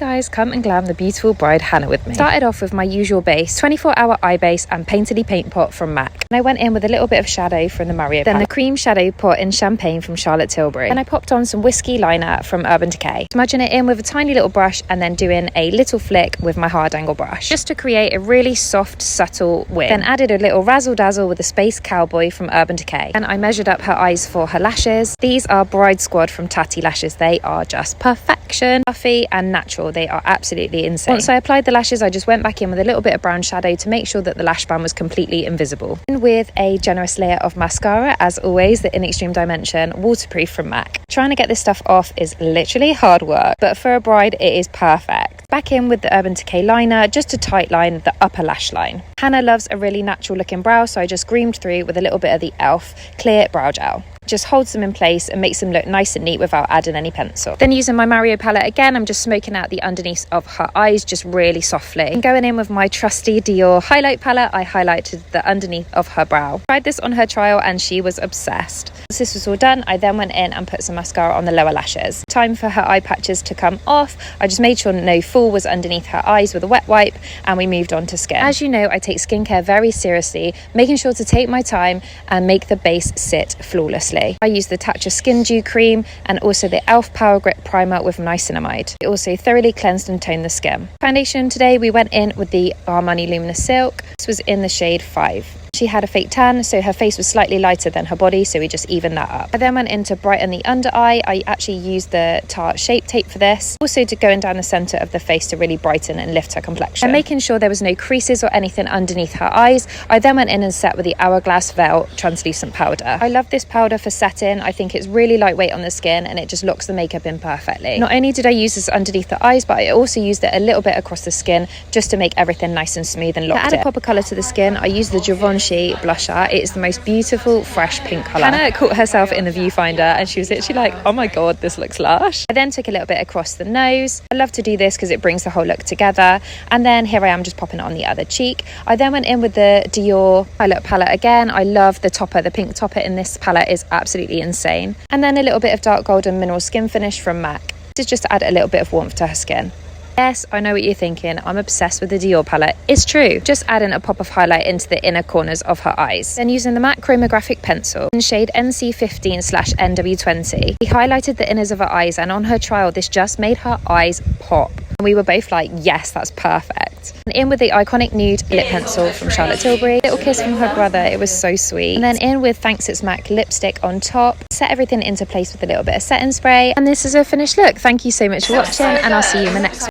guys, come and glam the beautiful bride Hannah with me. Started off with my usual base, 24-hour eye base and Painterly Paint Pot from MAC. And I went in with a little bit of shadow from the Mario palette. Then the cream shadow pot in Champagne from Charlotte Tilbury. And I popped on some whiskey liner from Urban Decay. Smudging it in with a tiny little brush and then doing a little flick with my hard angle brush, just to create a really soft, subtle wing. Then added a little razzle dazzle with a Space Cowboy from Urban Decay. And I measured up her eyes for her lashes. These are Bride Squad from Tatti Lashes. They are just perfection, fluffy and natural. They are absolutely insane. Once I applied the lashes, I just went back in with a little bit of brown shadow to make sure that the lash band was completely invisible. And with a generous layer of mascara, as always, the In Extreme Dimension waterproof from MAC. Trying to get this stuff off is literally hard work, but for a bride it is perfect. Back in with the Urban Decay liner just to tight line the upper lash line. Hannah loves a really natural looking brow, so I just groomed through with a little bit of the e.l.f. clear brow gel. Just holds them in place and makes them look nice and neat without adding any pencil. Then using my Mario palette again, I'm just smoking out the underneath of her eyes just really softly. And going in with my trusty Dior highlight palette, I highlighted the underneath of her brow. Tried this on her trial and she was obsessed. Once this was all done, I then went in and put some mascara on the lower lashes. Time for her eye patches to come off. I just made sure no fall was underneath her eyes with a wet wipe and we moved on to skin. As you know, I take skincare very seriously, making sure to take my time and make the base sit flawlessly. I use the Tatcha Skin Dew Cream and also the e.l.f. Power Grip Primer with niacinamide. It also thoroughly cleansed and toned the skin. Foundation today, we went in with the Armani Luminous Silk. This was in the shade 5. She had a fake tan, so her face was slightly lighter than her body, so we just evened that up. I then went in to brighten the under eye. I actually used the Tarte Shape Tape for this. Also to going down the centre of the face to really brighten and lift her complexion. And making sure there was no creases or anything underneath her eyes, I then went in and set with the Hourglass Veil translucent powder. I love this powder for setting. I think it's really lightweight on the skin and it just locks the makeup in perfectly. Not only did I use this underneath the eyes, but I also used it a little bit across the skin just to make everything nice and smooth and locked in. To add a pop of colour to the skin, I used the Givenchy blusher. It is the most beautiful fresh pink colour. Hannah caught herself in the viewfinder and she was literally like, oh my god, this looks lush. I then took a little bit across the nose. I love to do this because it brings the whole look together. And then here I am just popping it on the other cheek. I then went in with the Dior highlight palette again. I love the topper. The pink topper in this palette is absolutely insane. And then a little bit of dark golden mineral skin finish from MAC. This is just to add a little bit of warmth to her skin. Yes, I know what you're thinking. I'm obsessed with the Dior palette. It's true. Just adding a pop of highlight into the inner corners of her eyes. Then using the MAC Chromographic Pencil in shade NC15/NW20. We highlighted the inners of her eyes and on her trial, this just made her eyes pop. And we were both like, yes, that's perfect. And in with the iconic nude lip pencil from Charlotte Tilbury. Little kiss from her brother. It was so sweet. And then in with Thanks It's MAC lipstick on top. Set everything into place with a little bit of setting spray. And this is a finished look. Thank you so much for watching and I'll see you in the next one.